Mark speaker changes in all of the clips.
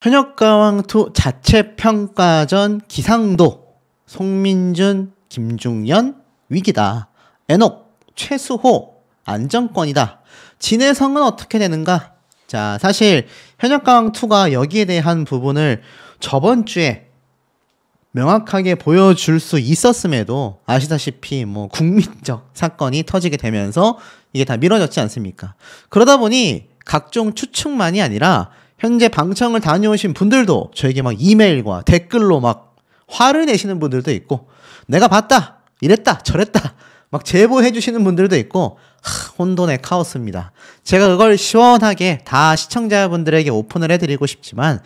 Speaker 1: 현역가왕2 자체평가전 기상도 송민준, 김중현 위기다. 애녹, 최수호 안정권이다. 진해성은 어떻게 되는가? 자, 사실 현역가왕2가 여기에 대한 부분을 저번 주에 명확하게 보여줄 수 있었음에도 아시다시피 국민적 사건이 터지게 되면서 이게 다 미뤄졌지 않습니까? 그러다 보니 각종 추측만이 아니라 현재 방청을 다녀오신 분들도 저에게 막 이메일과 댓글로 막 화를 내시는 분들도 있고, 내가 봤다, 이랬다, 저랬다 막 제보해 주시는 분들도 있고, 혼돈의 카오스입니다. 제가 그걸 시원하게 다 시청자분들에게 오픈을 해드리고 싶지만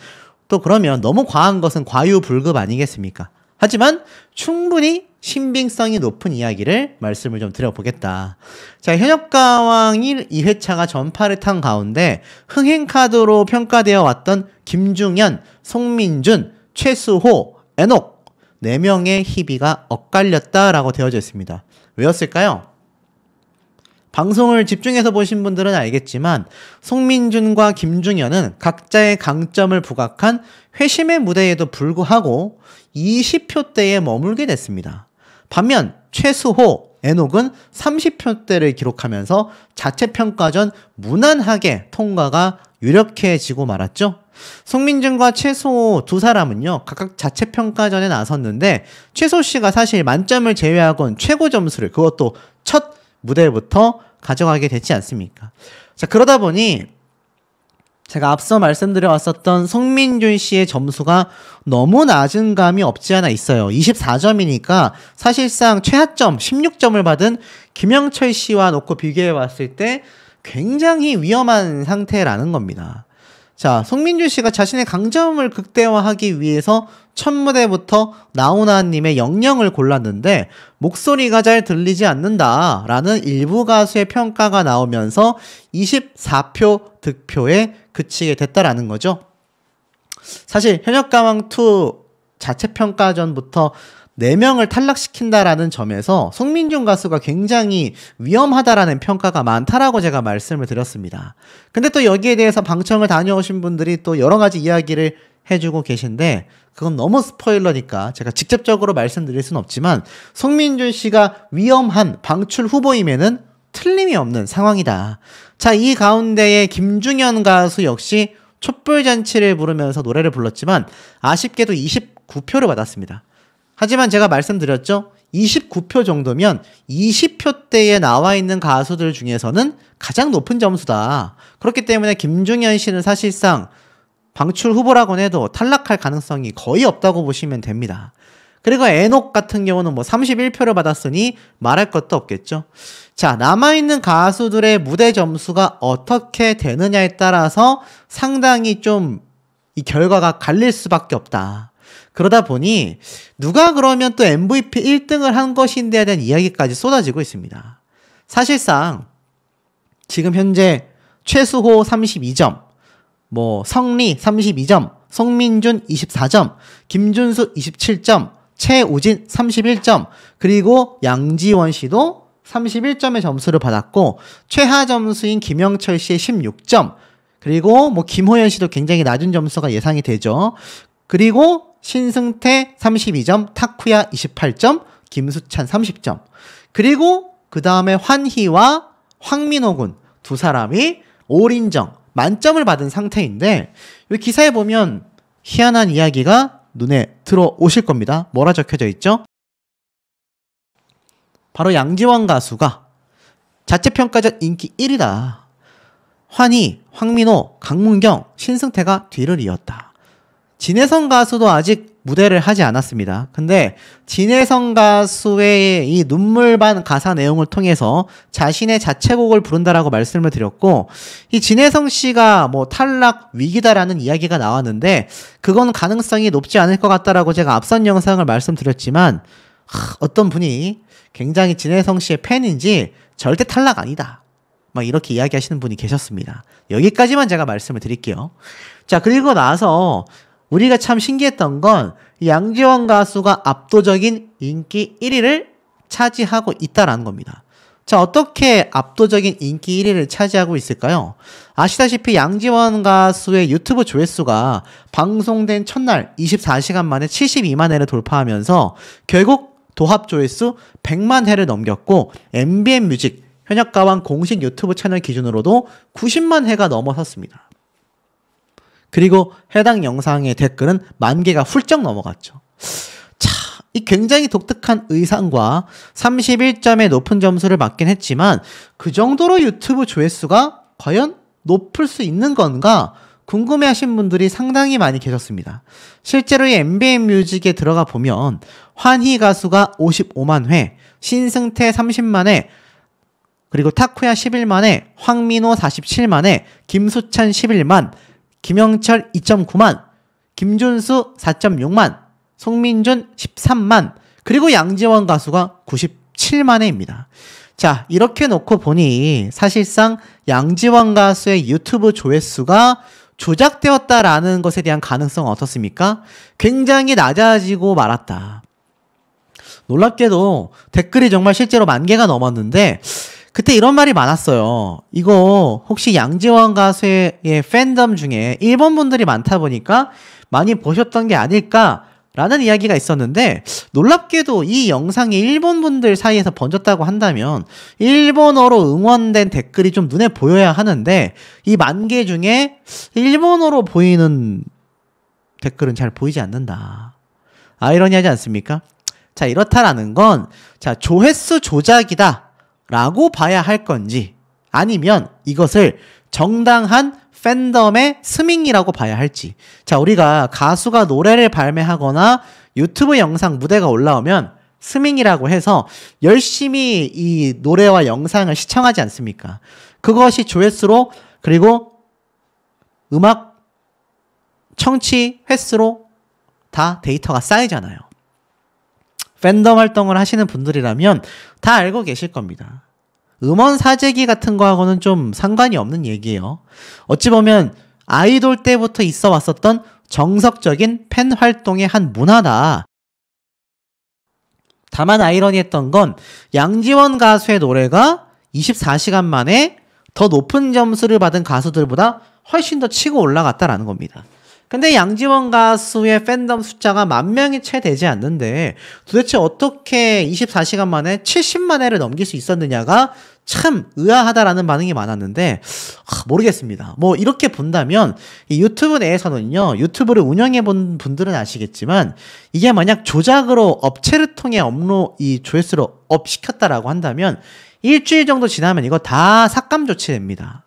Speaker 1: 또 그러면 너무 과한 것은 과유불급 아니겠습니까? 하지만 충분히 신빙성이 높은 이야기를 말씀을 좀 드려보겠다. 자, 현역가왕 1, 2회차가 전파를 탄 가운데 흥행카드로 평가되어 왔던 김중현, 송민준, 최수호, 애녹 4명의 희비가 엇갈렸다라고 되어져 있습니다. 왜였을까요? 방송을 집중해서 보신 분들은 알겠지만 송민준과 김중현은 각자의 강점을 부각한 회심의 무대에도 불구하고 20표대에 머물게 됐습니다. 반면 최수호, 애녹은 30표대를 기록하면서 자체평가전 무난하게 통과가 유력해지고 말았죠. 송민준과 최수호 두 사람은요, 각각 자체평가전에 나섰는데 최수호씨가 사실 만점을 제외하곤 최고 점수를, 그것도 첫 무대부터 가져가게 됐지 않습니까? 자, 그러다 보니 제가 앞서 말씀드려 왔었던 송민준 씨의 점수가 너무 낮은 감이 없지 않아 있어요. 24점이니까 사실상 최하점 16점을 받은 김영철 씨와 놓고 비교해 봤을 때 굉장히 위험한 상태라는 겁니다. 자, 송민준 씨가 자신의 강점을 극대화하기 위해서 첫 무대부터 나훈아님의 영영을 골랐는데 목소리가 잘 들리지 않는다라는 일부 가수의 평가가 나오면서 24표 득표에 그치게 됐다라는 거죠. 사실 현역가왕2 자체평가전부터 4명을 탈락시킨다라는 점에서 송민준 가수가 굉장히 위험하다라는 평가가 많다라고 제가 말씀을 드렸습니다. 근데 또 여기에 대해서 방청을 다녀오신 분들이 또 여러 가지 이야기를 해주고 계신데 그건 너무 스포일러니까 제가 직접적으로 말씀드릴 수는 없지만 송민준 씨가 위험한 방출 후보임에는 틀림이 없는 상황이다. 자, 이 가운데에 김중현 가수 역시 촛불잔치를 부르면서 노래를 불렀지만 아쉽게도 29표를 받았습니다. 하지만 제가 말씀드렸죠. 29표 정도면 20표대에 나와 있는 가수들 중에서는 가장 높은 점수다. 그렇기 때문에 김중현 씨는 사실상 방출 후보라고 해도 탈락할 가능성이 거의 없다고 보시면 됩니다. 그리고 애녹 같은 경우는 31표를 받았으니 말할 것도 없겠죠. 자, 남아있는 가수들의 무대 점수가 어떻게 되느냐에 따라서 상당히 좀 이 결과가 갈릴 수밖에 없다. 그러다 보니 누가 그러면 또 MVP 1등을 한 것인데에 대한 이야기까지 쏟아지고 있습니다. 사실상 지금 현재 최수호 32점, 성리 32점, 송민준 24점, 김준수 27점, 최우진 31점, 그리고 양지원 씨도 31점의 점수를 받았고 최하 점수인 김영철 씨의 16점, 그리고 김호연 씨도 굉장히 낮은 점수가 예상이 되죠. 그리고 신승태 32점, 타쿠야 28점, 김수찬 30점. 그리고 그 다음에 환희와 황민호 군 두 사람이 올인정 만점을 받은 상태인데 이 기사에 보면 희한한 이야기가 눈에 들어오실 겁니다. 뭐라 적혀져 있죠? 바로 양지원 가수가 자체평가전 인기 1위다. 환희, 황민호, 강문경, 신승태가 뒤를 이었다. 진해성 가수도 아직 무대를 하지 않았습니다. 근데 진해성 가수의 이 눈물반 가사 내용을 통해서 자신의 자체곡을 부른다라고 말씀을 드렸고, 이 진해성 씨가 탈락 위기다라는 이야기가 나왔는데 그건 가능성이 높지 않을 것 같다라고 제가 앞선 영상을 말씀드렸지만 어떤 분이 굉장히 진해성 씨의 팬인지 절대 탈락 아니다, 이렇게 이야기하시는 분이 계셨습니다. 여기까지만 제가 말씀을 드릴게요. 자, 그리고 나서 우리가 참 신기했던 건 양지원 가수가 압도적인 인기 1위를 차지하고 있다라는 겁니다. 자, 어떻게 압도적인 인기 1위를 차지하고 있을까요? 아시다시피 양지원 가수의 유튜브 조회수가 방송된 첫날 24시간 만에 72만 회를 돌파하면서 결국 도합 조회수 100만 회를 넘겼고 MBN 뮤직 현역가왕 공식 유튜브 채널 기준으로도 90만 회가 넘어섰습니다. 그리고 해당 영상의 댓글은 10,000개가 훌쩍 넘어갔죠. 자, 이 굉장히 독특한 의상과 31점의 높은 점수를 받긴 했지만 그 정도로 유튜브 조회수가 과연 높을 수 있는 건가 궁금해하신 분들이 상당히 많이 계셨습니다. 실제로 이 MBN 뮤직에 들어가 보면 환희 가수가 55만 회, 신승태 30만 회, 그리고 타쿠야 11만 회, 황민호 47만 회, 김수찬 11만, 김영철 2.9만, 김준수 4.6만, 송민준 13만, 그리고 양지원 가수가 97만 회입니다. 자, 이렇게 놓고 보니 사실상 양지원 가수의 유튜브 조회수가 조작되었다라는 것에 대한 가능성은 어떻습니까? 굉장히 낮아지고 말았다. 놀랍게도 댓글이 정말 실제로 10,000개가 넘었는데 그때 이런 말이 많았어요. 이거 혹시 양지원 가수의 팬덤 중에 일본 분들이 많다 보니까 많이 보셨던 게 아닐까라는 이야기가 있었는데 놀랍게도 이 영상이 일본 분들 사이에서 번졌다고 한다면 일본어로 응원된 댓글이 좀 눈에 보여야 하는데 이 10,000개 중에 일본어로 보이는 댓글은 잘 보이지 않는다. 아이러니하지 않습니까? 자, 이렇다라는 건 자, 조회수 조작이다 라고 봐야 할 건지 아니면 이것을 정당한 팬덤의 스밍이라고 봐야 할지. 자, 우리가 가수가 노래를 발매하거나 유튜브 영상 무대가 올라오면 스밍이라고 해서 열심히 이 노래와 영상을 시청하지 않습니까? 그것이 조회수로 그리고 음악 청취 횟수로 다 데이터가 쌓이잖아요. 팬덤 활동을 하시는 분들이라면 다 알고 계실 겁니다. 음원 사재기 같은 거하고는 좀 상관이 없는 얘기예요. 어찌 보면 아이돌 때부터 있어 왔었던 정석적인 팬 활동의 한 문화다. 다만 아이러니했던 건 양지원 가수의 노래가 24시간 만에 더 높은 점수를 받은 가수들보다 훨씬 더 치고 올라갔다라는 겁니다. 근데 양지원 가수의 팬덤 숫자가 10,000명이 채 되지 않는데 도대체 어떻게 24시간 만에 70만 회를 넘길 수 있었느냐가 참 의아하다라는 반응이 많았는데 모르겠습니다. 뭐 이렇게 본다면 이 유튜브 내에서는요, 유튜브를 운영해 본 분들은 아시겠지만 이게 만약 조작으로 업체를 통해 이 조회수를 업 시켰다라고 한다면 일주일 정도 지나면 이거 다 삭감 조치됩니다.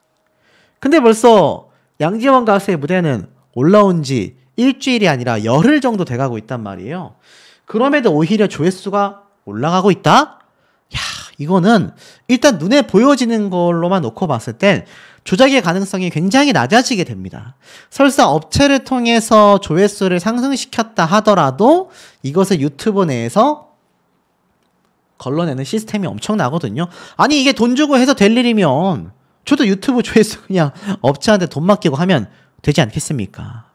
Speaker 1: 근데 벌써 양지원 가수의 무대는 올라온 지 일주일이 아니라 열흘 정도 돼가고 있단 말이에요. 그럼에도 오히려 조회수가 올라가고 있다? 야, 이거는 일단 눈에 보여지는 걸로만 놓고 봤을 땐 조작의 가능성이 굉장히 낮아지게 됩니다. 설사 업체를 통해서 조회수를 상승시켰다 하더라도 이것을 유튜브 내에서 걸러내는 시스템이 엄청나거든요. 아니 이게 돈 주고 해서 될 일이면 저도 유튜브 조회수 그냥 업체한테 돈 맡기고 하면 되지 않겠습니까?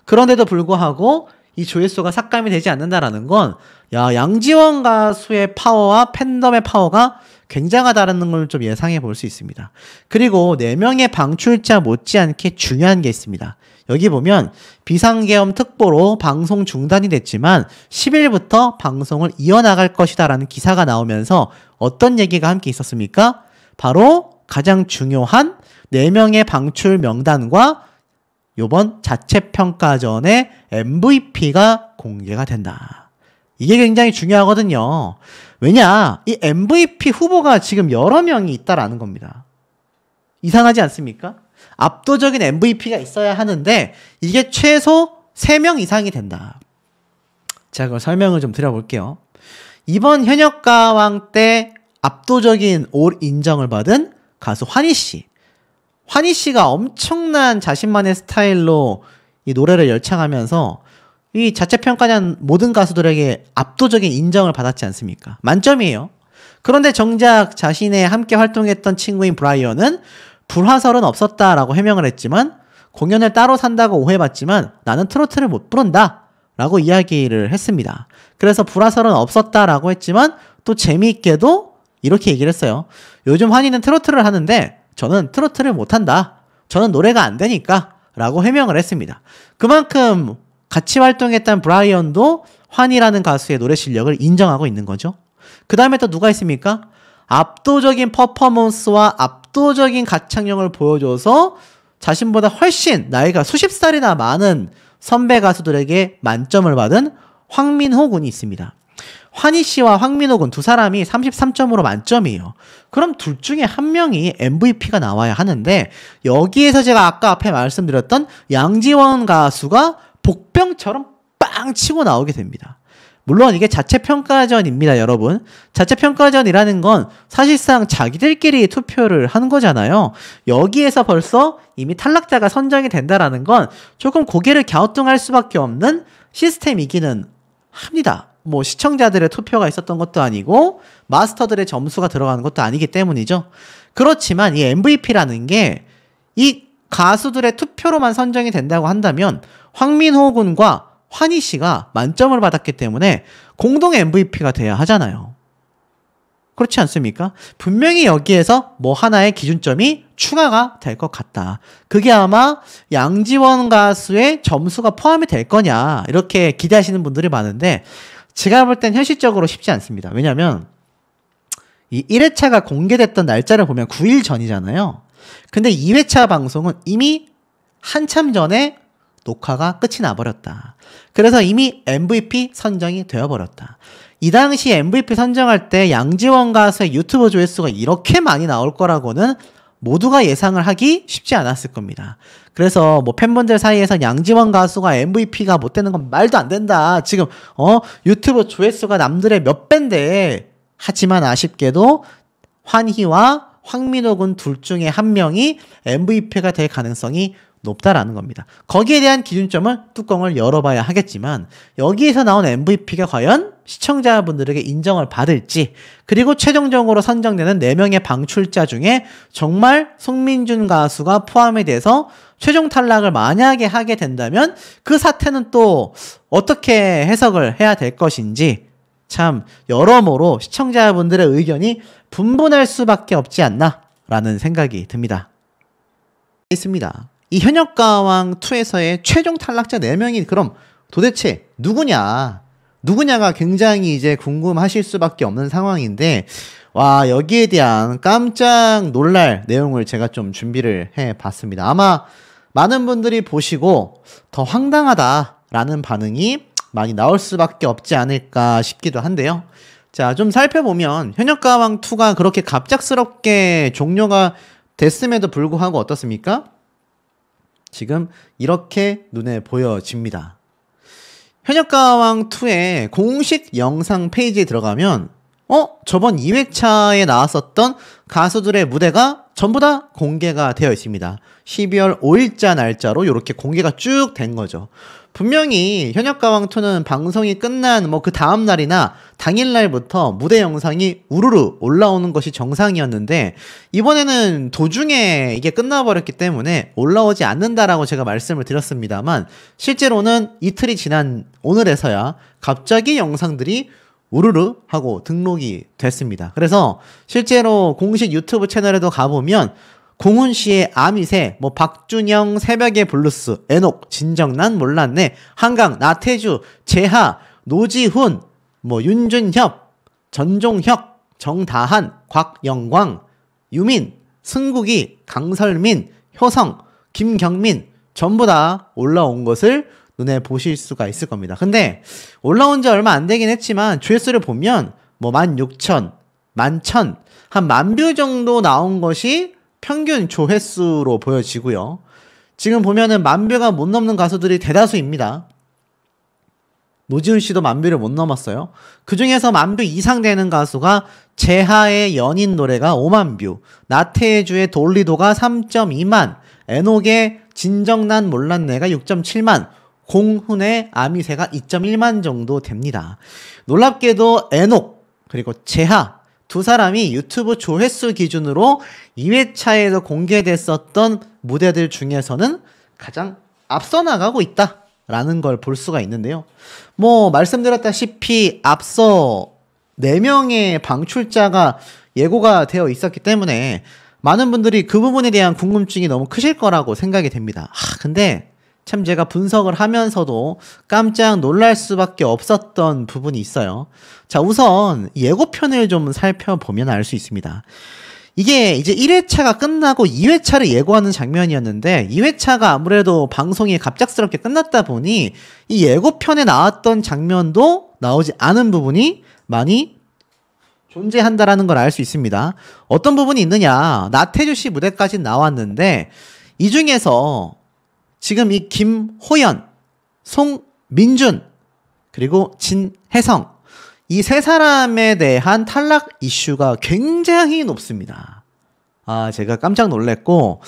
Speaker 1: 그런데도 불구하고 이 조회수가 삭감이 되지 않는다라는 건 야, 양지원 가수의 파워와 팬덤의 파워가 굉장하다는 걸 좀 예상해 볼 수 있습니다. 그리고 4명의 방출자 못지않게 중요한 게 있습니다. 여기 보면 비상계엄 특보로 방송 중단이 됐지만 10일부터 방송을 이어나갈 것이다라는 기사가 나오면서 어떤 얘기가 함께 있었습니까? 바로 가장 중요한 4명의 방출 명단과 요번 자체평가전의 MVP가 공개가 된다. 이게 굉장히 중요하거든요. 왜냐, 이 MVP 후보가 지금 여러 명이 있다라는 겁니다. 이상하지 않습니까? 압도적인 MVP가 있어야 하는데 이게 최소 3명 이상이 된다. 제가 그걸 설명을 좀 드려볼게요. 이번 현역가왕 때 압도적인 올 인정을 받은 가수 환희씨. 환희씨가 엄청난 자신만의 스타일로 이 노래를 열창하면서 이 자체평가전 모든 가수들에게 압도적인 인정을 받았지 않습니까? 만점이에요. 그런데 정작 자신의 함께 활동했던 친구인 브라이언은 불화설은 없었다라고 해명을 했지만 공연을 따로 산다고 오해받지만 나는 트로트를 못 부른다 라고 이야기를 했습니다. 그래서 불화설은 없었다라고 했지만 또 재미있게도 이렇게 얘기를 했어요. 요즘 환희는 트로트를 하는데 저는 트로트를 못한다. 저는 노래가 안 되니까 라고 해명을 했습니다. 그만큼 같이 활동했던 브라이언도 환희라는 가수의 노래 실력을 인정하고 있는 거죠. 그 다음에 또 누가 있습니까? 압도적인 퍼포먼스와 압도적인 가창력을 보여줘서 자신보다 훨씬 나이가 수십 살이나 많은 선배 가수들에게 만점을 받은 황민호 군이 있습니다. 환희 씨와 황민호 군 두 사람이 33점으로 만점이에요. 그럼 둘 중에 한 명이 MVP가 나와야 하는데 여기에서 제가 아까 앞에 말씀드렸던 양지원 가수가 복병처럼 빵 치고 나오게 됩니다. 물론 이게 자체평가전입니다, 여러분. 자체평가전이라는 건 사실상 자기들끼리 투표를 하는 거잖아요. 여기에서 벌써 이미 탈락자가 선정이 된다라는 건 조금 고개를 갸우뚱할 수밖에 없는 시스템이기는 합니다. 뭐 시청자들의 투표가 있었던 것도 아니고 마스터들의 점수가 들어가는 것도 아니기 때문이죠. 그렇지만 이 MVP라는 게 이 가수들의 투표로만 선정이 된다고 한다면 황민호 군과 환희 씨가 만점을 받았기 때문에 공동 MVP가 돼야 하잖아요. 그렇지 않습니까? 분명히 여기에서 뭐 하나의 기준점이 추가가 될 것 같다. 그게 아마 양지원 가수의 점수가 포함이 될 거냐 이렇게 기대하시는 분들이 많은데 제가 볼 땐 현실적으로 쉽지 않습니다. 왜냐하면 이 1회차가 공개됐던 날짜를 보면 9일 전이잖아요. 근데 2회차 방송은 이미 한참 전에 녹화가 끝이 나버렸다. 그래서 이미 MVP 선정이 되어버렸다. 이 당시 MVP 선정할 때 양지원 가수의 유튜브 조회수가 이렇게 많이 나올 거라고는 모두가 예상을 하기 쉽지 않았을 겁니다. 그래서 뭐 팬분들 사이에서 양지원 가수가 MVP가 못 되는 건 말도 안 된다. 지금 유튜브 조회수가 남들의 몇 배인데 하지만 아쉽게도 환희와 황민호 군 둘 중에 한 명이 MVP가 될 가능성이 높다라는 겁니다. 거기에 대한 기준점은 뚜껑을 열어봐야 하겠지만 여기에서 나온 MVP가 과연 시청자분들에게 인정을 받을지 그리고 최종적으로 선정되는 4명의 방출자 중에 정말 송민준 가수가 포함이 돼서 최종 탈락을 만약에 하게 된다면 그 사태는 또 어떻게 해석을 해야 될 것인지 참 여러모로 시청자분들의 의견이 분분할 수밖에 없지 않나 라는 생각이 듭니다. 있습니다. 이 현역가왕2에서의 최종 탈락자 4명이 그럼 도대체 누구냐가 굉장히 이제 궁금하실 수밖에 없는 상황인데 와 여기에 대한 깜짝 놀랄 내용을 제가 좀 준비를 해봤습니다. 아마 많은 분들이 보시고 더 황당하다라는 반응이 많이 나올 수밖에 없지 않을까 싶기도 한데요. 자, 좀 살펴보면 현역가왕2가 그렇게 갑작스럽게 종료가 됐음에도 불구하고 어떻습니까? 지금 이렇게 눈에 보여집니다. 현역가왕2의 공식 영상 페이지에 들어가면 저번 2회차에 나왔었던 가수들의 무대가 전부 다 공개가 되어 있습니다. 12월 5일자 날짜로 이렇게 공개가 쭉 된 거죠. 분명히 현역가왕2는 방송이 끝난 그 다음 날이나 당일날부터 무대 영상이 우르르 올라오는 것이 정상이었는데 이번에는 도중에 이게 끝나버렸기 때문에 올라오지 않는다라고 제가 말씀을 드렸습니다만 실제로는 이틀이 지난 오늘에서야 갑자기 영상들이 우르르 하고 등록이 됐습니다. 그래서 실제로 공식 유튜브 채널에도 가보면 공훈 씨의 아미새, 박준영, 새벽의 블루스, 애녹, 진정난, 몰랐네, 한강, 나태주, 재하, 노지훈, 윤준협, 전종혁, 정다한, 곽영광, 유민, 승국이, 강설민, 효성, 김경민 전부 다 올라온 것을 눈에 보실 수가 있을 겁니다. 근데 올라온 지 얼마 안 되긴 했지만 조회수를 보면 16,000, 11,000, 한 10,000뷰 정도 나온 것이 평균 조회수로 보여지고요. 지금 보면은 10,000뷰가 못 넘는 가수들이 대다수입니다. 노지훈 씨도 10,000뷰를 못 넘었어요. 그 중에서 10,000뷰 이상 되는 가수가 재하의 연인 노래가 50,000뷰, 나태주의 돌리도가 3.2만, 애녹의 진정난 몰랐네가 6.7만, 공훈의 아미새가 2.1만 정도 됩니다. 놀랍게도 애녹 그리고 재하 두 사람이 유튜브 조회수 기준으로 2회차에서 공개됐었던 무대들 중에서는 가장 앞서 나가고 있다라는 걸 볼 수가 있는데요. 말씀드렸다시피 앞서 4명의 방출자가 예고가 되어 있었기 때문에 많은 분들이 그 부분에 대한 궁금증이 너무 크실 거라고 생각이 됩니다. 근데 참 제가 분석을 하면서도 깜짝 놀랄 수밖에 없었던 부분이 있어요. 자, 우선 예고편을 좀 살펴보면 알 수 있습니다. 이게 이제 1회차가 끝나고 2회차를 예고하는 장면이었는데 2회차가 아무래도 방송이 갑작스럽게 끝났다 보니 이 예고편에 나왔던 장면도 나오지 않은 부분이 많이 존재한다라는 걸 알 수 있습니다. 어떤 부분이 있느냐, 나태주 씨 무대까지 나왔는데 이 중에서 지금 이 김호연, 송민준, 그리고 진혜성 이 세 사람에 대한 탈락 이슈가 굉장히 높습니다. 제가 깜짝 놀랐고,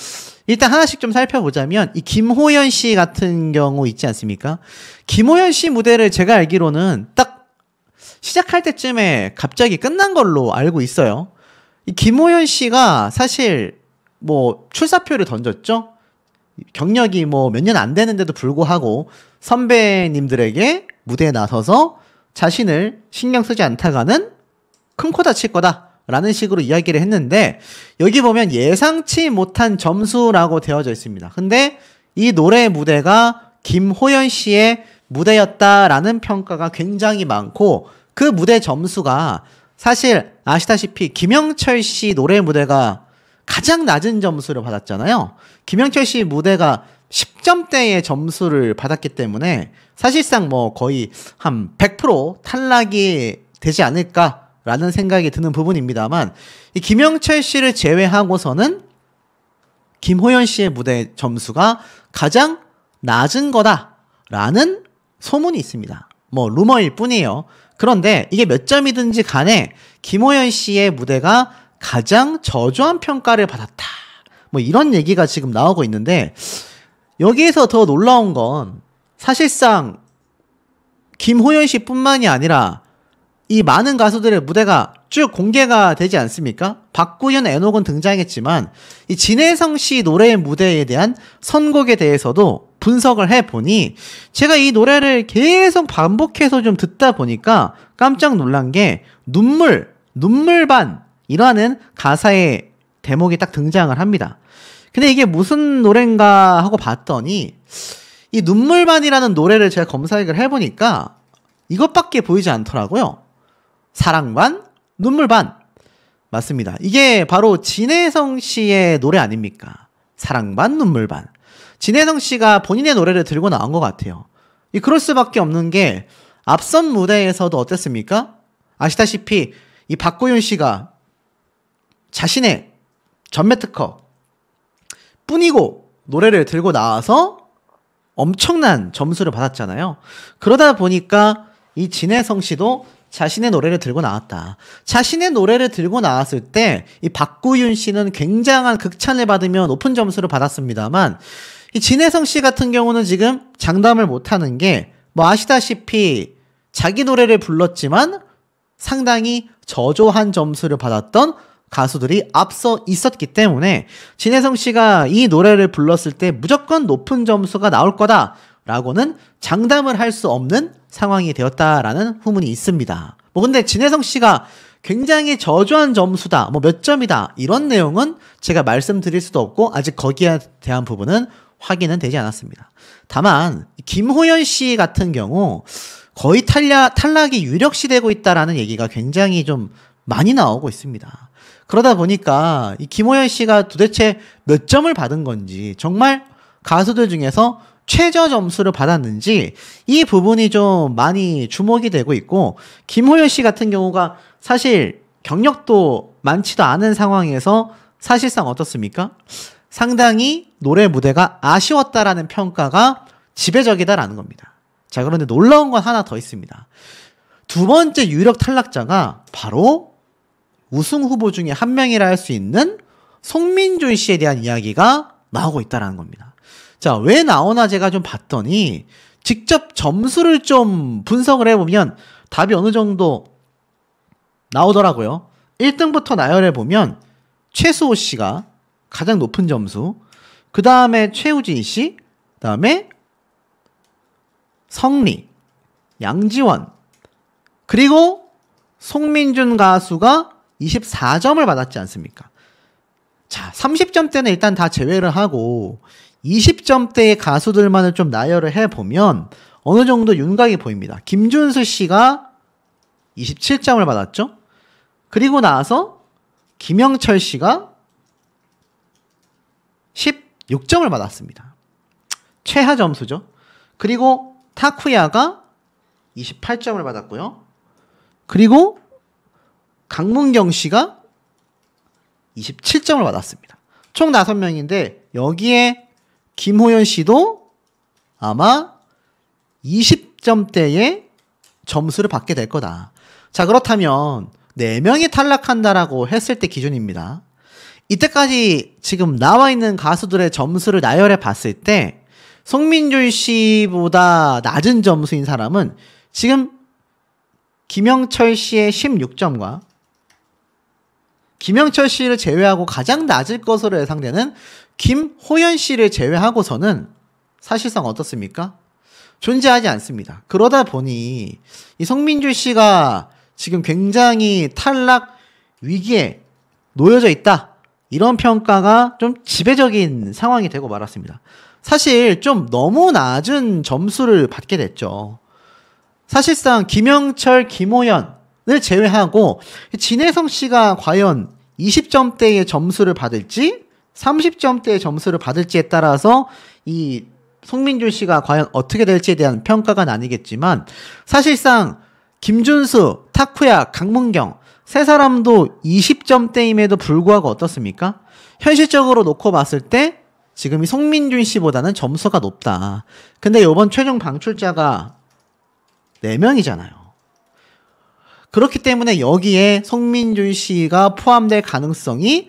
Speaker 1: 일단 하나씩 좀 살펴보자면 이 김호연 씨 같은 경우 있지 않습니까? 김호연 씨 무대를 제가 알기로는 딱 시작할 때쯤에 갑자기 끝난 걸로 알고 있어요. 이 김호연 씨가 사실 뭐 출사표를 던졌죠? 경력이 뭐 몇 년 안 되는데도 불구하고 선배님들에게 무대에 나서서 자신을 신경 쓰지 않다가는 큰 코 다칠 거다 라는 식으로 이야기를 했는데 여기 보면 예상치 못한 점수라고 되어져 있습니다. 근데 이 노래 무대가 김호연 씨의 무대였다라는 평가가 굉장히 많고 그 무대 점수가 사실 아시다시피 김영철 씨 노래 무대가 가장 낮은 점수를 받았잖아요. 김영철 씨 무대가 10점대의 점수를 받았기 때문에 사실상 뭐 거의 한 100% 탈락이 되지 않을까라는 생각이 드는 부분입니다만 이 김영철 씨를 제외하고서는 김호연 씨의 무대 점수가 가장 낮은 거다라는 소문이 있습니다. 뭐 루머일 뿐이에요. 그런데 이게 몇 점이든지 간에 김호연 씨의 무대가 가장 저조한 평가를 받았다. 뭐 이런 얘기가 지금 나오고 있는데 여기에서 더 놀라운 건 사실상 김호연 씨 뿐만이 아니라 이 많은 가수들의 무대가 쭉 공개가 되지 않습니까? 박구현, 애녹은 등장했지만 이 진혜성 씨 노래의 무대에 대한 선곡에 대해서도 분석을 해보니 제가 이 노래를 계속 반복해서 좀 듣다 보니까 깜짝 놀란 게 눈물반 이라는 가사의 대목이 딱 등장을 합니다. 근데 이게 무슨 노래인가 하고 봤더니 이 눈물반이라는 노래를 제가 검색을 해보니까 이것밖에 보이지 않더라고요. 사랑반, 눈물반. 맞습니다. 이게 바로 진혜성 씨의 노래 아닙니까? 사랑반, 눈물반. 진혜성 씨가 본인의 노래를 들고 나온 것 같아요. 그럴 수밖에 없는 게 앞선 무대에서도 어땠습니까? 아시다시피 이 박고윤 씨가 자신의 전매 특허 뿐이고 노래를 들고 나와서 엄청난 점수를 받았잖아요. 그러다 보니까 이 진혜성 씨도 자신의 노래를 들고 나왔다. 자신의 노래를 들고 나왔을 때 이 박구윤 씨는 굉장한 극찬을 받으며 높은 점수를 받았습니다만 이 진혜성 씨 같은 경우는 지금 장담을 못하는 게 뭐 아시다시피 자기 노래를 불렀지만 상당히 저조한 점수를 받았던 가수들이 앞서 있었기 때문에 진혜성 씨가 이 노래를 불렀을 때 무조건 높은 점수가 나올 거다라고는 장담을 할 수 없는 상황이 되었다라는 후문이 있습니다. 뭐 근데 진혜성 씨가 굉장히 저조한 점수다, 뭐 몇 점이다 이런 내용은 제가 말씀드릴 수도 없고 아직 거기에 대한 부분은 확인은 되지 않았습니다. 다만 김호연 씨 같은 경우 거의 탈락이 유력시되고 있다라는 얘기가 굉장히 좀 많이 나오고 있습니다. 그러다 보니까 이 김호연 씨가 도대체 몇 점을 받은 건지 정말 가수들 중에서 최저 점수를 받았는지 이 부분이 좀 많이 주목이 되고 있고 김호연 씨 같은 경우가 사실 경력도 많지도 않은 상황에서 사실상 어떻습니까? 상당히 노래 무대가 아쉬웠다라는 평가가 지배적이다라는 겁니다. 자, 그런데 놀라운 건 하나 더 있습니다. 두 번째 유력 탈락자가 바로 우승 후보 중에 한 명이라 할 수 있는 송민준 씨에 대한 이야기가 나오고 있다는 겁니다. 자, 왜 나오나 제가 좀 봤더니 직접 점수를 좀 분석을 해보면 답이 어느 정도 나오더라고요. 1등부터 나열해보면 최수호 씨가 가장 높은 점수, 그 다음에 최우진 씨, 그 다음에 성리, 양지원, 그리고 송민준 가수가 24점을 받았지 않습니까? 자, 30점대는 일단 다 제외를 하고 20점대의 가수들만을 좀 나열을 해보면 어느 정도 윤곽이 보입니다. 김준수 씨가 27점을 받았죠. 그리고 나서 김영철 씨가 16점을 받았습니다. 최하 점수죠. 그리고 타쿠야가 28점을 받았고요. 그리고 강문경 씨가 27점을 받았습니다. 총 5명인데 여기에 김호연 씨도 아마 20점대의 점수를 받게 될 거다. 자, 그렇다면 4명이 탈락한다라고 했을 때 기준입니다. 이때까지 지금 나와 있는 가수들의 점수를 나열해 봤을 때 송민준 씨보다 낮은 점수인 사람은 지금 김영철 씨의 16점과 김영철 씨를 제외하고 가장 낮을 것으로 예상되는 김호연 씨를 제외하고서는 사실상 어떻습니까? 존재하지 않습니다. 그러다 보니 이 송민준 씨가 지금 굉장히 탈락 위기에 놓여져 있다. 이런 평가가 좀 지배적인 상황이 되고 말았습니다. 사실 좀 너무 낮은 점수를 받게 됐죠. 사실상 김영철, 김호연을 제외하고 진혜성 씨가 과연 20점대의 점수를 받을지 30점대의 점수를 받을지에 따라서 이 송민준 씨가 과연 어떻게 될지에 대한 평가가 나뉘겠지만 사실상 김준수, 타쿠야, 강문경 세 사람도 20점대임에도 불구하고 어떻습니까? 현실적으로 놓고 봤을 때 지금 이 송민준 씨보다는 점수가 높다. 근데 이번 최종 방출자가 4명이잖아요. 그렇기 때문에 여기에 송민준 씨가 포함될 가능성이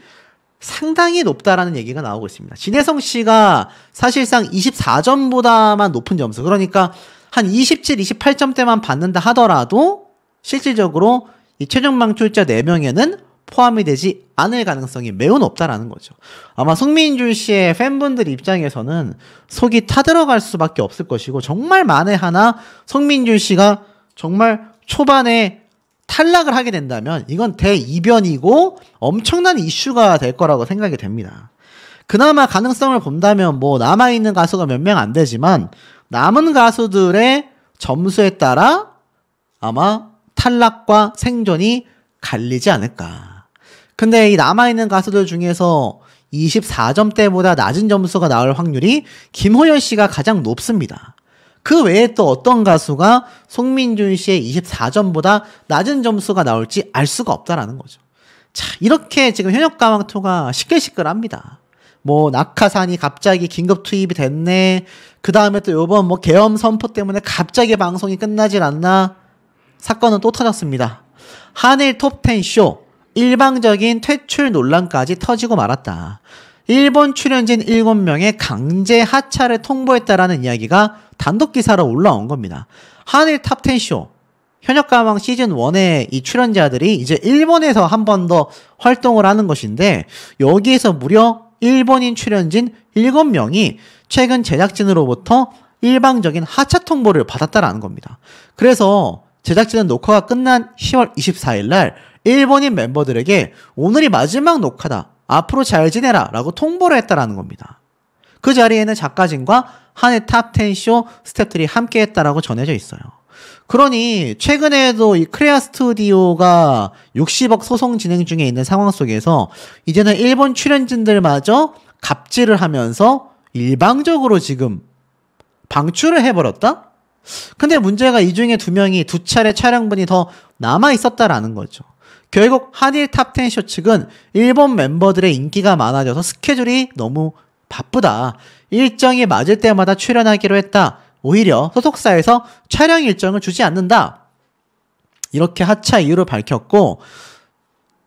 Speaker 1: 상당히 높다라는 얘기가 나오고 있습니다. 진혜성 씨가 사실상 24점보다만 높은 점수, 그러니까 한 27, 28점대만 받는다 하더라도 실질적으로 이 최종 방출자 4명에는 포함이 되지 않을 가능성이 매우 높다라는 거죠. 아마 송민준 씨의 팬분들 입장에서는 속이 타들어갈 수밖에 없을 것이고, 정말 만에 하나 송민준 씨가 정말 초반에 탈락을 하게 된다면 이건 대이변이고 엄청난 이슈가 될 거라고 생각이 됩니다. 그나마 가능성을 본다면 뭐 남아있는 가수가 몇 명 안 되지만 남은 가수들의 점수에 따라 아마 탈락과 생존이 갈리지 않을까. 근데 이 남아있는 가수들 중에서 24점대보다 낮은 점수가 나올 확률이 김호연 씨가 가장 높습니다. 그 외에 또 어떤 가수가 송민준 씨의 24점보다 낮은 점수가 나올지 알 수가 없다라는 거죠. 자, 이렇게 지금 현역가왕2가 시끌시끌합니다. 뭐 낙하산이 갑자기 긴급 투입이 됐네. 그 다음에 또 요번 뭐 계엄 선포 때문에 갑자기 방송이 끝나질 않나. 사건은 또 터졌습니다. 한일 톱10 쇼 일방적인 퇴출 논란까지 터지고 말았다. 일본 출연진 7명의 강제 하차를 통보했다라는 이야기가 단독 기사로 올라온 겁니다. 한일 탑10 쇼 현역가왕 시즌1의 이 출연자들이 이제 일본에서 한 번 더 활동을 하는 것인데, 여기에서 무려 일본인 출연진 7명이 최근 제작진으로부터 일방적인 하차 통보를 받았다라는 겁니다. 그래서 제작진은 녹화가 끝난 10월 24일 날 일본인 멤버들에게 오늘이 마지막 녹화다. 앞으로 잘 지내라 라고 통보를 했다라는 겁니다. 그 자리에는 작가진과 한해 탑10 쇼 스태프들이 함께 했다라고 전해져 있어요. 그러니 최근에도 이 크레아 스튜디오가 60억 소송 진행 중에 있는 상황 속에서 이제는 일본 출연진들마저 갑질을 하면서 일방적으로 지금 방출을 해버렸다? 근데 문제가 이 중에 2명이 2차례 촬영분이 더 남아있었다라는 거죠. 결국 한일 탑10 쇼 측은 일본 멤버들의 인기가 많아져서 스케줄이 너무 바쁘다. 일정이 맞을 때마다 출연하기로 했다. 오히려 소속사에서 촬영 일정을 주지 않는다. 이렇게 하차 이유를 밝혔고,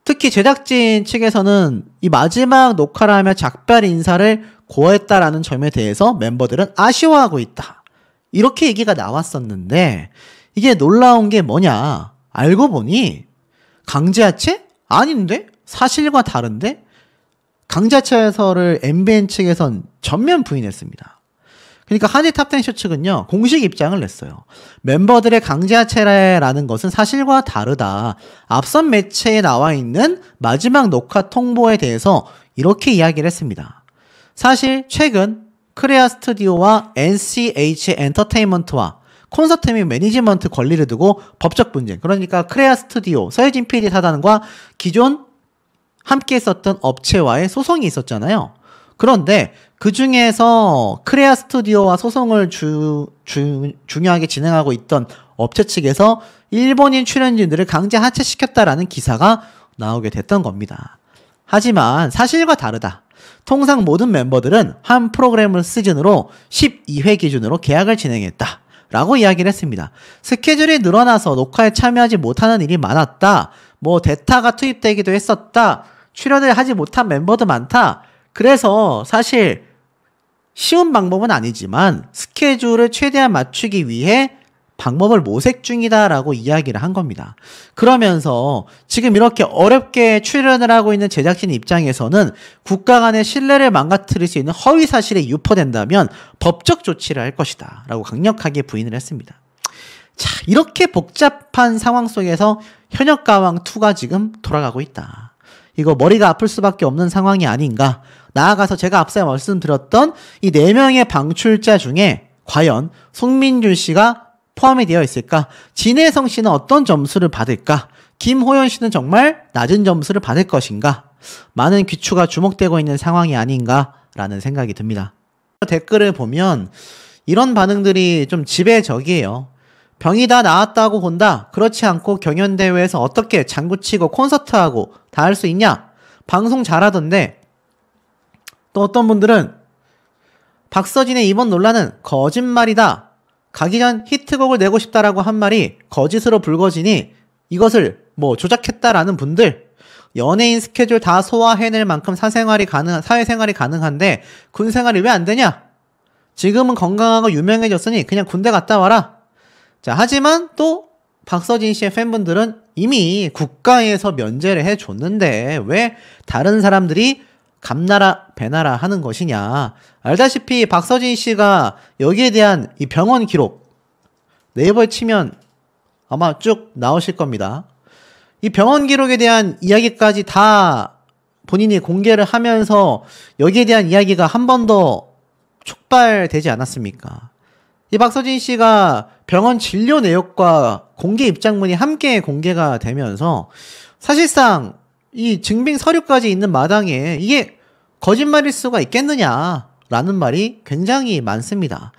Speaker 1: 특히 제작진 측에서는 이 마지막 녹화를 하며 작별 인사를 고했다라는 점에 대해서 멤버들은 아쉬워하고 있다. 이렇게 얘기가 나왔었는데, 이게 놀라운 게 뭐냐. 알고 보니 강제하체? 아닌데? 사실과 다른데? 강제하체 해설을 MBN 측에선 전면 부인했습니다. 그러니까 한일 탑10쇼 측은요, 공식 입장을 냈어요. 멤버들의 강제 하체라는 것은 사실과 다르다. 앞선 매체에 나와 있는 마지막 녹화 통보에 대해서 이렇게 이야기를 했습니다. 사실 최근 크레아 스튜디오와 NCH 엔터테인먼트와 콘서트 및 매니지먼트 권리를 두고 법적 분쟁, 그러니까 크레아 스튜디오, 서혜진 PD 사단과 기존 함께 했었던 업체와의 소송이 있었잖아요. 그런데 그 중에서 크레아 스튜디오와 소송을 중요하게 진행하고 있던 업체 측에서 일본인 출연진들을 강제 하체시켰다라는 기사가 나오게 됐던 겁니다. 하지만 사실과 다르다. 통상 모든 멤버들은 한 프로그램을 시즌으로 12회 기준으로 계약을 진행했다 라고 이야기를 했습니다. 스케줄이 늘어나서 녹화에 참여하지 못하는 일이 많았다. 뭐 대타가 투입되기도 했었다. 출연을 하지 못한 멤버도 많다. 그래서 사실 쉬운 방법은 아니지만 스케줄을 최대한 맞추기 위해 방법을 모색 중이다 라고 이야기를 한 겁니다. 그러면서 지금 이렇게 어렵게 출연을 하고 있는 제작진 입장에서는 국가 간의 신뢰를 망가뜨릴 수 있는 허위 사실이 유포된다면 법적 조치를 할 것이다 라고 강력하게 부인을 했습니다. 자, 이렇게 복잡한 상황 속에서 현역가왕2가 지금 돌아가고 있다. 이거 머리가 아플 수밖에 없는 상황이 아닌가. 나아가서 제가 앞서 말씀드렸던 이 4명의 방출자 중에 과연 송민준 씨가 포함이 되어 있을까? 진혜성 씨는 어떤 점수를 받을까? 김호연 씨는 정말 낮은 점수를 받을 것인가? 많은 귀추가 주목되고 있는 상황이 아닌가라는 생각이 듭니다. 댓글을 보면 이런 반응들이 좀 지배적이에요. 병이 다 나았다고 본다. 그렇지 않고 경연대회에서 어떻게 장구치고 콘서트하고 다 할 수 있냐? 방송 잘하던데. 또 어떤 분들은 박서진의 이번 논란은 거짓말이다. 가기 전 히트곡을 내고 싶다라고 한 말이 거짓으로 불거지니 이것을 뭐 조작했다라는 분들, 연예인 스케줄 다 소화해낼 만큼 사회생활이 가능한데 군 생활이 왜 안 되냐? 지금은 건강하고 유명해졌으니 그냥 군대 갔다 와라. 자, 하지만 또 박서진 씨의 팬분들은 이미 국가에서 면제를 해줬는데 왜 다른 사람들이 감나라 배나라 하는 것이냐. 알다시피 박서진 씨가 여기에 대한 이 병원 기록 네이버에 치면 아마 쭉 나오실 겁니다. 이 병원 기록에 대한 이야기까지 다 본인이 공개를 하면서 여기에 대한 이야기가 한 번 더 촉발되지 않았습니까? 이 박서진 씨가 병원 진료 내역과 공개 입장문이 함께 공개가 되면서 사실상 이 증빙 서류까지 있는 마당에 이게 거짓말일 수가 있겠느냐라는 말이 굉장히 많습니다.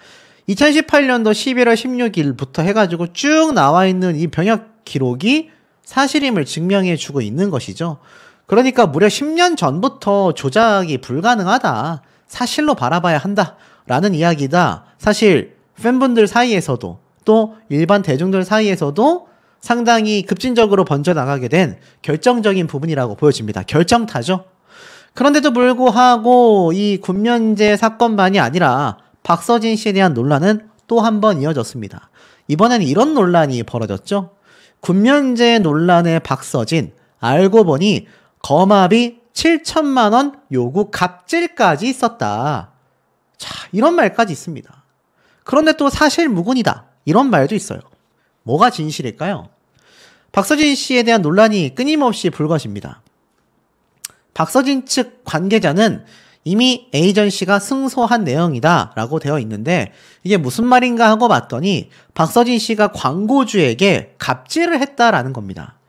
Speaker 1: 2018년도 11월 16일부터 해가지고 쭉 나와 있는 이 병역 기록이 사실임을 증명해주고 있는 것이죠. 그러니까 무려 10년 전부터 조작이 불가능하다. 사실로 바라봐야 한다라는 이야기다. 사실 팬분들 사이에서도 또 일반 대중들 사이에서도 상당히 급진적으로 번져나가게 된 결정적인 부분이라고 보여집니다. 결정타죠. 그런데도 불구하고 이 군면제 사건만이 아니라 박서진 씨에 대한 논란은 또 한 번 이어졌습니다. 이번에는 이런 논란이 벌어졌죠. 군면제 논란의 박서진, 알고 보니 거마비 7천만 원 요구 갑질까지 있었다. 자, 이런 말까지 있습니다. 그런데 또 사실 무근이다. 이런 말도 있어요. 뭐가 진실일까요? 박서진 씨에 대한 논란이 끊임없이 불거집니다. 박서진 측 관계자는 이미 에이전시가 승소한 내용이다 라고 되어 있는데 이게 무슨 말인가 하고 봤더니 박서진 씨가 광고주에게 갑질을 했다라는 겁니다.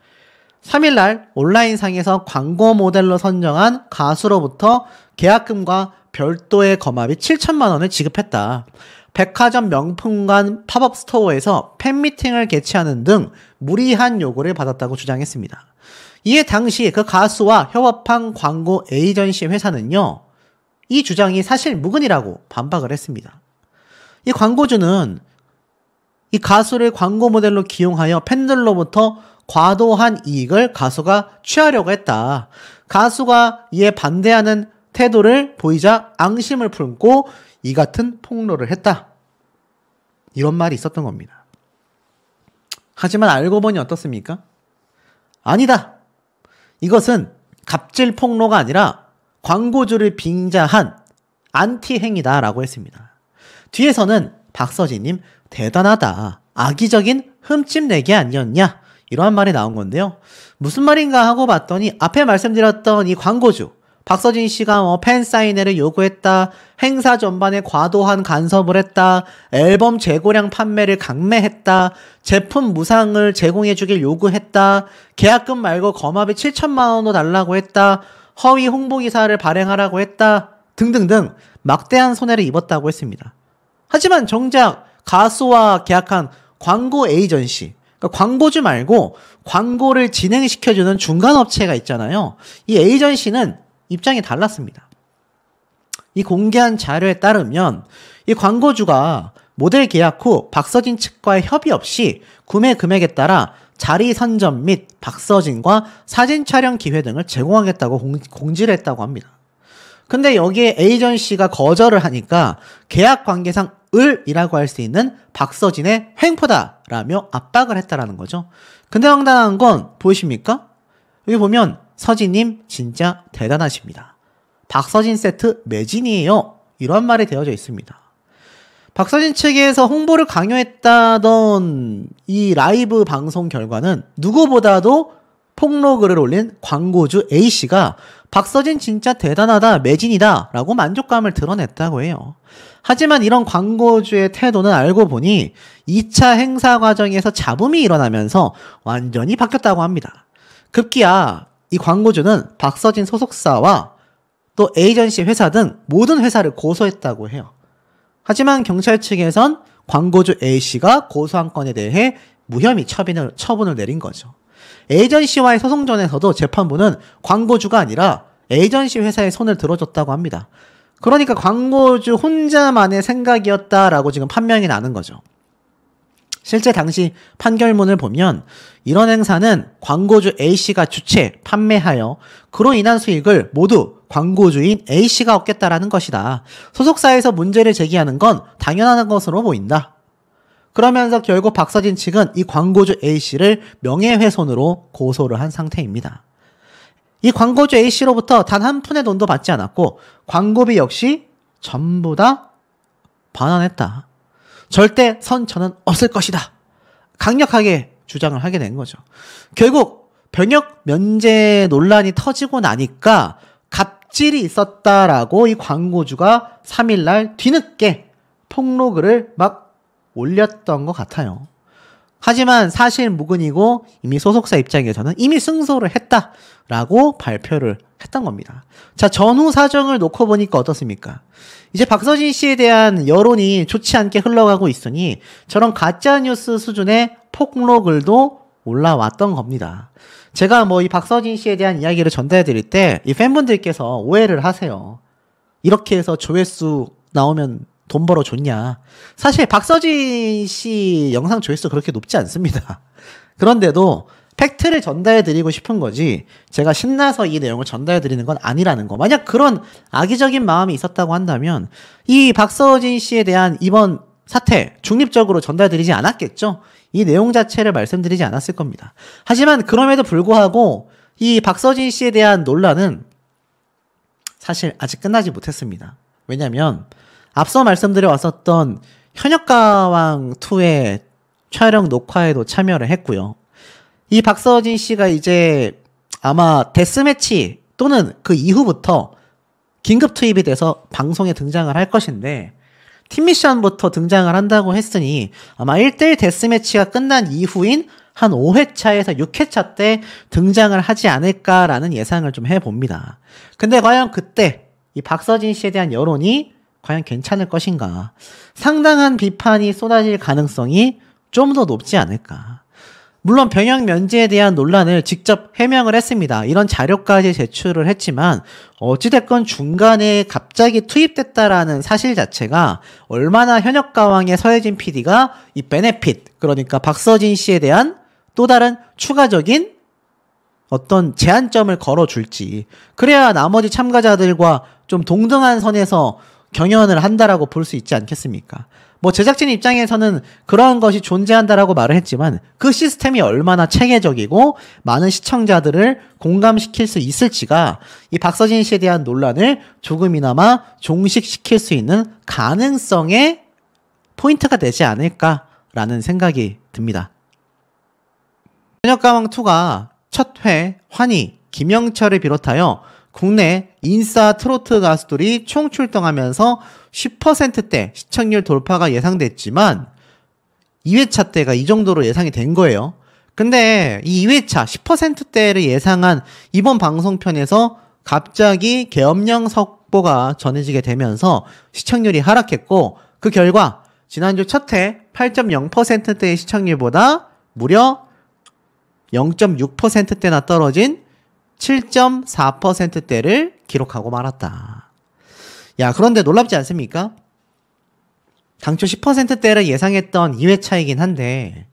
Speaker 1: 3일날 온라인상에서 광고 모델로 선정한 가수로부터 계약금과 별도의 거마비 7천만 원을 지급했다. 백화점 명품관 팝업 스토어에서 팬미팅을 개최하는 등 무리한 요구를 받았다고 주장했습니다. 이에 당시 그 가수와 협업한 광고 에이전시 회사는요, 이 주장이 사실 무근이라고 반박을 했습니다. 이 광고주는 이 가수를 광고 모델로 기용하여 팬들로부터 과도한 이익을 가수가 취하려고 했다. 가수가 이에 반대하는 태도를 보이자 앙심을 품고 이 같은 폭로를 했다. 이런 말이 있었던 겁니다. 하지만 알고 보니 어떻습니까? 아니다. 이것은 갑질 폭로가 아니라 광고주를 빙자한 안티 행위다라고 했습니다. 뒤에서는 박서진님 대단하다. 악의적인 흠집내기 아니었냐? 이러한 말이 나온 건데요. 무슨 말인가 하고 봤더니 앞에 말씀드렸던 이 광고주 박서진 씨가 팬 사인회를 요구했다. 행사 전반에 과도한 간섭을 했다. 앨범 재고량 판매를 강매했다. 제품 무상을 제공해 주길 요구했다. 계약금 말고 거마비 7천만 원도 달라고 했다. 허위 홍보 기사를 발행하라고 했다. 등등등 막대한 손해를 입었다고 했습니다. 하지만 정작 가수와 계약한 광고 에이전시, 그러니까 광고주 말고 광고를 진행시켜주는 중간 업체가 있잖아요. 이 에이전시는 입장이 달랐습니다. 이 공개한 자료에 따르면 이 광고주가 모델 계약 후 박서진 측과의 협의 없이 구매 금액에 따라 자리 선점 및 박서진과 사진 촬영 기회 등을 제공하겠다고 공지를 했다고 합니다. 근데 여기에 에이전시가 거절을 하니까 계약 관계상 을이라고 할 수 있는 박서진의 횡포다라며 압박을 했다라는 거죠. 근데 황당한 건 보이십니까? 여기 보면 서진님 진짜 대단하십니다. 박서진 세트 매진이에요. 이런 말이 되어져 있습니다. 박서진 측에서 홍보를 강요했다던 이 라이브 방송 결과는 누구보다도 폭로글을 올린 광고주 A씨가 박서진 진짜 대단하다, 매진이다 라고 만족감을 드러냈다고 해요. 하지만 이런 광고주의 태도는 알고 보니 2차 행사 과정에서 잡음이 일어나면서 완전히 바뀌었다고 합니다. 급기야 이 광고주는 박서진 소속사와 또 에이전시 회사 등 모든 회사를 고소했다고 해요. 하지만 경찰 측에선 광고주 A씨가 고소한 건에 대해 무혐의 처분을 내린 거죠. 에이전시와의 소송전에서도 재판부는 광고주가 아니라 에이전시 회사의 손을 들어줬다고 합니다. 그러니까 광고주 혼자만의 생각이었다라고 지금 판명이 나는 거죠. 실제 당시 판결문을 보면 이런 행사는 광고주 A씨가 주최, 판매하여 그로 인한 수익을 모두 광고주인 A씨가 얻겠다라는 것이다. 소속사에서 문제를 제기하는 건 당연한 것으로 보인다. 그러면서 결국 박서진 측은 이 광고주 A씨를 명예훼손으로 고소를 한 상태입니다. 이 광고주 A씨로부터 단 한 푼의 돈도 받지 않았고 광고비 역시 전부 다 반환했다. 절대 선처는 없을 것이다. 강력하게 주장을 하게 된 거죠. 결국 병역 면제 논란이 터지고 나니까 갑질이 있었다라고 이 광고주가 3일날 뒤늦게 폭로글을 막 올렸던 것 같아요. 하지만 사실 무근이고 이미 소속사 입장에서는 이미 승소를 했다라고 발표를 했던 겁니다. 자, 전후 사정을 놓고 보니까 어떻습니까? 이제 박서진 씨에 대한 여론이 좋지 않게 흘러가고 있으니 저런 가짜뉴스 수준의 폭로글도 올라왔던 겁니다. 제가 이 박서진 씨에 대한 이야기를 전달해 드릴 때 이 팬분들께서 오해를 하세요. 이렇게 해서 조회수 나오면 돈 벌어줬냐. 사실 박서진 씨 영상 조회수 그렇게 높지 않습니다. 그런데도 팩트를 전달해 드리고 싶은 거지 제가 신나서 이 내용을 전달해 드리는 건 아니라는 거. 만약 그런 악의적인 마음이 있었다고 한다면 이 박서진 씨에 대한 이번 사태 중립적으로 전달해 드리지 않았겠죠. 이 내용 자체를 말씀드리지 않았을 겁니다. 하지만 그럼에도 불구하고 이 박서진 씨에 대한 논란은 사실 아직 끝나지 못했습니다. 왜냐면 앞서 말씀드려 왔었던 현역가왕2의 촬영 녹화에도 참여를 했고요. 이 박서진 씨가 이제 아마 데스매치 또는 그 이후부터 긴급 투입이 돼서 방송에 등장을 할 것인데 팀미션부터 등장을 한다고 했으니 아마 1대1 데스매치가 끝난 이후인 한 5회차에서 6회차 때 등장을 하지 않을까라는 예상을 좀 해봅니다. 근데 과연 그때 이 박서진 씨에 대한 여론이 과연 괜찮을 것인가? 상당한 비판이 쏟아질 가능성이 좀 더 높지 않을까? 물론 병역 면제에 대한 논란을 직접 해명을 했습니다. 이런 자료까지 제출을 했지만 어찌됐건 중간에 갑자기 투입됐다라는 사실 자체가 얼마나 현역가왕의 서혜진 PD가 이 베네핏, 그러니까 박서진 씨에 대한 또 다른 추가적인 어떤 제한점을 걸어줄지, 그래야 나머지 참가자들과 좀 동등한 선에서 경연을 한다라고 볼 수 있지 않겠습니까? 제작진 입장에서는 그러한 것이 존재한다라고 말을 했지만 그 시스템이 얼마나 체계적이고 많은 시청자들을 공감시킬 수 있을지가 이 박서진 씨에 대한 논란을 조금이나마 종식시킬 수 있는 가능성에 포인트가 되지 않을까라는 생각이 듭니다. 현역가왕2가 첫 회 환희, 김영철을 비롯하여 국내 인싸 트로트 가수들이 총 출동하면서 10%대 시청률 돌파가 예상됐지만 2회차 때가 이 정도로 예상이 된 거예요. 근데 이 2회차 10%대를 예상한 이번 방송편에서 갑자기 계엄령 속보가 전해지게 되면서 시청률이 하락했고, 그 결과 지난주 첫 회 8.0%대의 시청률보다 무려 0.6%대나 떨어진 7.4%대를 기록하고 말았다. 야, 그런데 놀랍지 않습니까? 당초 10%대를 예상했던 2회차이긴 한데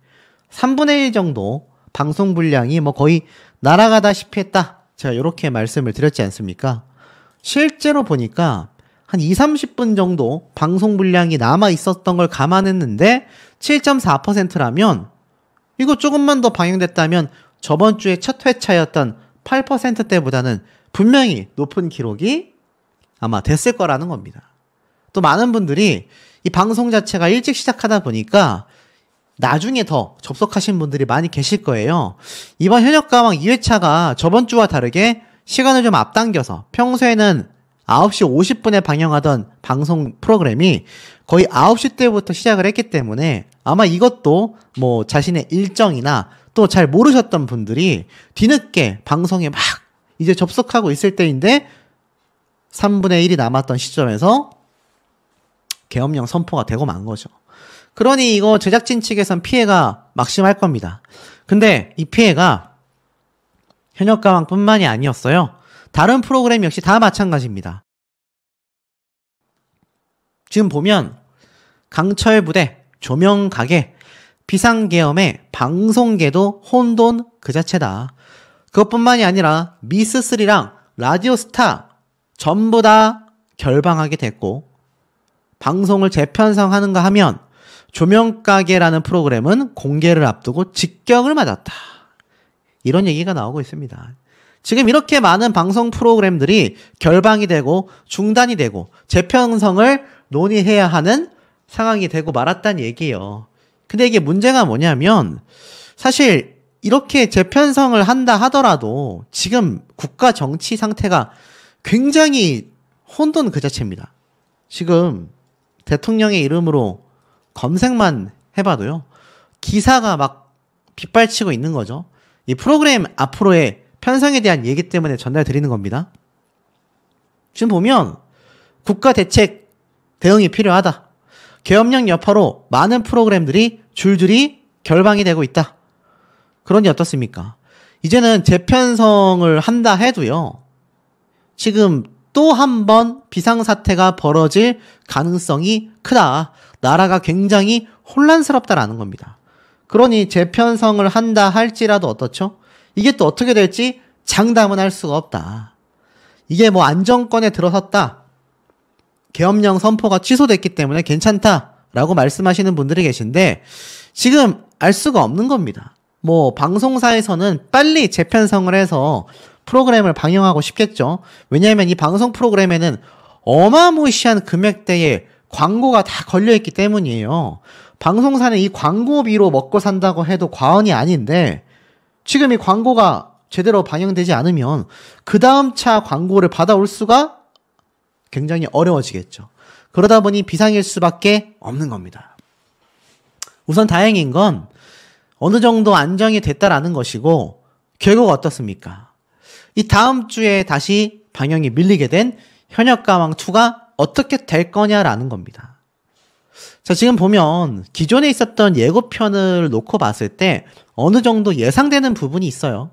Speaker 1: 3분의 1 정도 방송 분량이 거의 날아가다시피 했다. 제가 이렇게 말씀을 드렸지 않습니까? 실제로 보니까 한 20-30분 정도 방송 분량이 남아 있었던 걸 감안했는데 7.4%라면 이거 조금만 더 방영됐다면 저번 주에 첫 회차였던 8%대보다는 분명히 높은 기록이 아마 됐을 거라는 겁니다. 또 많은 분들이 이 방송 자체가 일찍 시작하다 보니까 나중에 더 접속하신 분들이 많이 계실 거예요. 이번 현역가왕 2회차가 저번 주와 다르게 시간을 좀 앞당겨서 평소에는 9시 50분에 방영하던 방송 프로그램이 거의 9시 때부터 시작을 했기 때문에 아마 이것도 자신의 일정이나 또 잘 모르셨던 분들이 뒤늦게 방송에 막 이제 접속하고 있을 때인데 3분의 1이 남았던 시점에서 계엄령 선포가 되고 만 거죠. 그러니 이거 제작진 측에선 피해가 막심할 겁니다. 근데 이 피해가 현역가왕뿐만이 아니었어요. 다른 프로그램 역시 다 마찬가지입니다. 지금 보면 강철 부대, 조명 가게, 비상계엄의 방송계도 혼돈 그 자체다. 그것뿐만이 아니라 미스3랑 라디오스타 전부 다 결방하게 됐고, 방송을 재편성하는가 하면 조명가게라는 프로그램은 공개를 앞두고 직격을 맞았다. 이런 얘기가 나오고 있습니다. 지금 이렇게 많은 방송 프로그램들이 결방이 되고 중단이 되고 재편성을 논의해야 하는 상황이 되고 말았다는 얘기예요. 근데 이게 문제가 뭐냐면 사실 이렇게 재편성을 한다 하더라도 지금 국가 정치 상태가 굉장히 혼돈 그 자체입니다. 지금 대통령의 이름으로 검색만 해봐도요, 기사가 막 빗발치고 있는 거죠. 이 프로그램 앞으로의 편성에 대한 얘기 때문에 전달드리는 겁니다. 지금 보면 국가 대책 대응이 필요하다. 계엄령 여파로 많은 프로그램들이 줄줄이 결방이 되고 있다. 그러니 어떻습니까? 이제는 재편성을 한다 해도요, 지금 또 한 번 비상사태가 벌어질 가능성이 크다. 나라가 굉장히 혼란스럽다라는 겁니다. 그러니 재편성을 한다 할지라도 어떻죠? 이게 또 어떻게 될지 장담은 할 수가 없다. 이게 안정권에 들어섰다, 계엄령 선포가 취소됐기 때문에 괜찮다라고 말씀하시는 분들이 계신데 지금 알 수가 없는 겁니다. 방송사에서는 빨리 재편성을 해서 프로그램을 방영하고 싶겠죠. 왜냐하면 이 방송 프로그램에는 어마무시한 금액대의 광고가 다 걸려있기 때문이에요. 방송사는 이 광고비로 먹고 산다고 해도 과언이 아닌데 지금 이 광고가 제대로 방영되지 않으면 그 다음 차 광고를 받아올 수가 굉장히 어려워지겠죠. 그러다 보니 비상일 수밖에 없는 겁니다. 우선 다행인 건 어느 정도 안정이 됐다라는 것이고, 결국 어떻습니까? 이 다음 주에 다시 방영이 밀리게 된 현역가왕2가 어떻게 될 거냐라는 겁니다. 자, 지금 보면 기존에 있었던 예고편을 놓고 봤을 때 어느 정도 예상되는 부분이 있어요.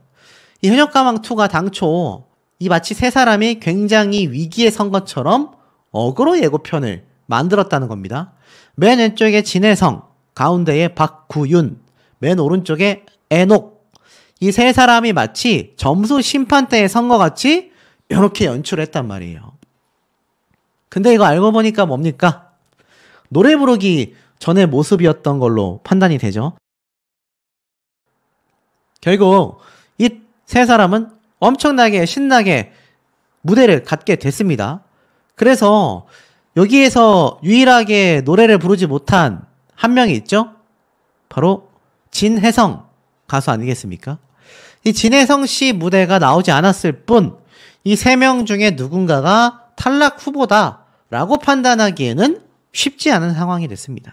Speaker 1: 이 현역가왕2가 당초 이 마치 세 사람이 굉장히 위기에 선 것처럼 어그로 예고편을 만들었다는 겁니다. 맨 왼쪽에 진혜성, 가운데에 박구윤, 맨 오른쪽에 애녹, 이 세 사람이 마치 점수 심판대에 선 것 같이 이렇게 연출했단 말이에요. 근데 이거 알고 보니까 뭡니까? 노래 부르기 전의 모습이었던 걸로 판단이 되죠. 결국 이 세 사람은 엄청나게 신나게 무대를 갖게 됐습니다. 그래서 여기에서 유일하게 노래를 부르지 못한 한 명이 있죠? 바로 진혜성 가수 아니겠습니까? 이 진혜성 씨 무대가 나오지 않았을 뿐, 이 3명 중에 누군가가 탈락 후보다라고 판단하기에는 쉽지 않은 상황이 됐습니다.